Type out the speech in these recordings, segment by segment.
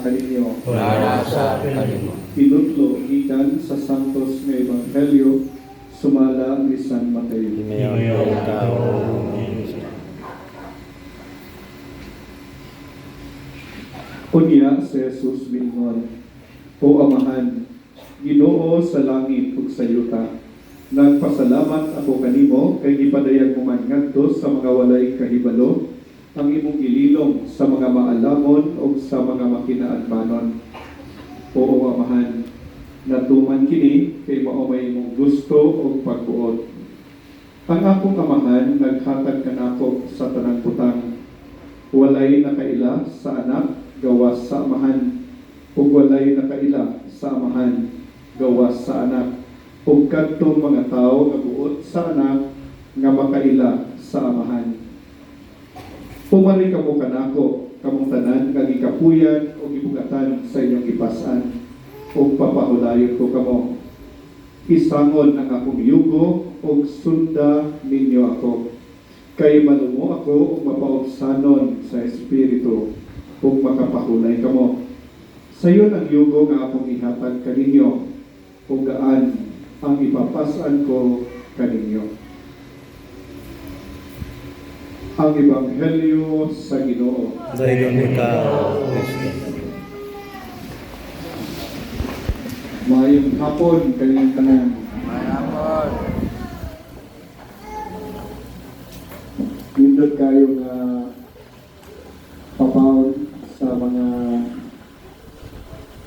kaninyo. Narasa kanimo. Tinutlo gikan sa Santos nga Ebanghelyo sumala ni San Mateo. Imayaw tao. Unya si Jesus mingon, O Amahan, Ginoo sa langit ug sa yuta, nagpasalamat ako kanimo kay gipadayag mo man ngadto sa mga walay kahibalo ang imong gililong sa mga maalamon o sa mga makinaadmanon. O Amahan, natuman kini kay mao may imong gusto o pagbuot. Ang akong Amahan naghatag kanako sa tanang butang, walay nakaila sa anak gawas sa Amahan, ug walay nakaila sa Amahan gawas sa anak, ug kadtong mga tawo nga buot sa anak nga makaila sa Amahan. Pumari kamo kanako kamong tanan nga gikapuyan o gibugatan sa inyong ipasan, ug papahulayon ko kamo. Isangon ang akong yugo ug sunda ninyo ako, kay malumo ako ug mapaubsanon sa espiritu ug makapahulay kamo. Sayon ang yugo nga akong ihatag kaninyo, ug gaan ang ipapasan ko kaninyo. Ang Ebanghelyo sa Ginoo. Dayon ikaw, Kristo. Maayong hapon kanilang tanan. Mayapon. Nindot kayo nga papaon sa mga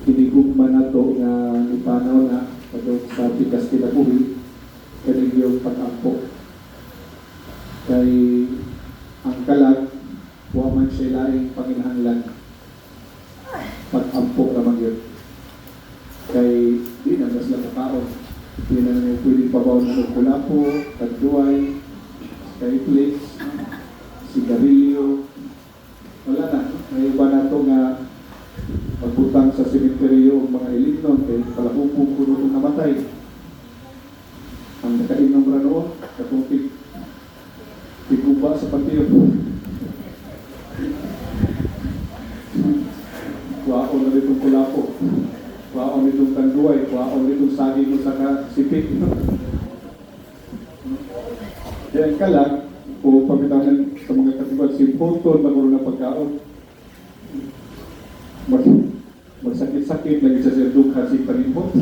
hinigugman nato nga ipanaw na kadto sa pikas kinabuhi kaniyong pag-ampo. Kay ang kalag wa man siya laing panginahanglan, pag-ampo naman yun. Kay di na mas nakakaon, di na naman pwedeng pabawon ng kulapo, tagduay, skyflakes, sigarilyo, wala na. May iba na ito nga magbutang sa sementeryo mga elignon kay palahupong kuno itong namatay. Ang nakainom ra noon, katong tiguba sa patiyo. Waon na itong kulapo, waon itong tagduay, waon itong sagi mo sa kasipit. Diyan ka lang, o pagkitanan sa mga katibad, si Ponton maguro na pagkaon. Magsakit-sakit lagi sa serduk kasi panimot.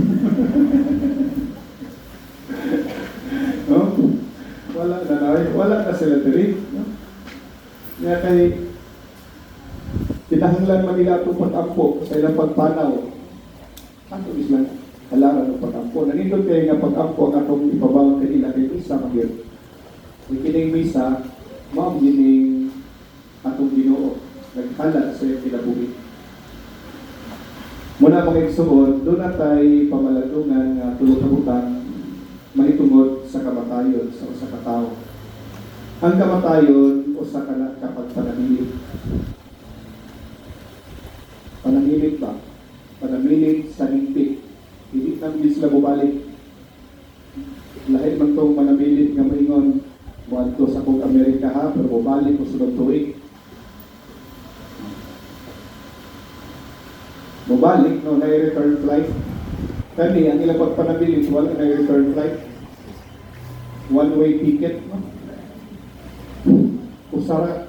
No? Wala na sila diri. No? Kaya kay kinahanglan man nila itong pag-ampo sa ilang pagpanaw. Ato islang halaran ng pag-ampo. Nanindot kayo nga pag-ampo ang atong ipabawang kanila kay isa magyod. Ikining misa, ma'am gining atong Ginoo naghalat sa iyong kinabuhi. Muna mga igsuon, doon na tayo pamaladungan nga tulog-kabutang mahitungod sa kamatayon sa usa ka tawo. Ang kamatayon usa ka na kapag panamilit. Panamilit ba? Panamilit sa hingpit. Hindi naman sila bubalik. Lahat man itong manamilit nga maingon, muadto sa kong Amerika ha, pero bubalik ko sunod tuig. Bubalik, no, na-return flight. Kani, ang ilang pagpanabilis, wala na-return flight. One-way ticket, no? Usara.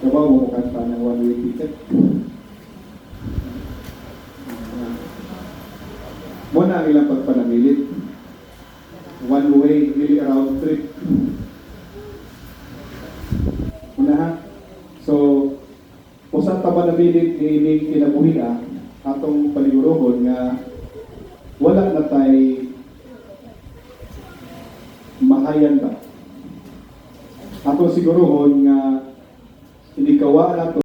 Kabaw mo kanta ng one-way ticket. Muna ang ilang pagpanabilis. One way, really around trip. Una ha? So, usa ta manabilit ni kinabuhi atong paligurohon nga wala na tay mahayan ba. Atong sigurohon nga hindi kawa nato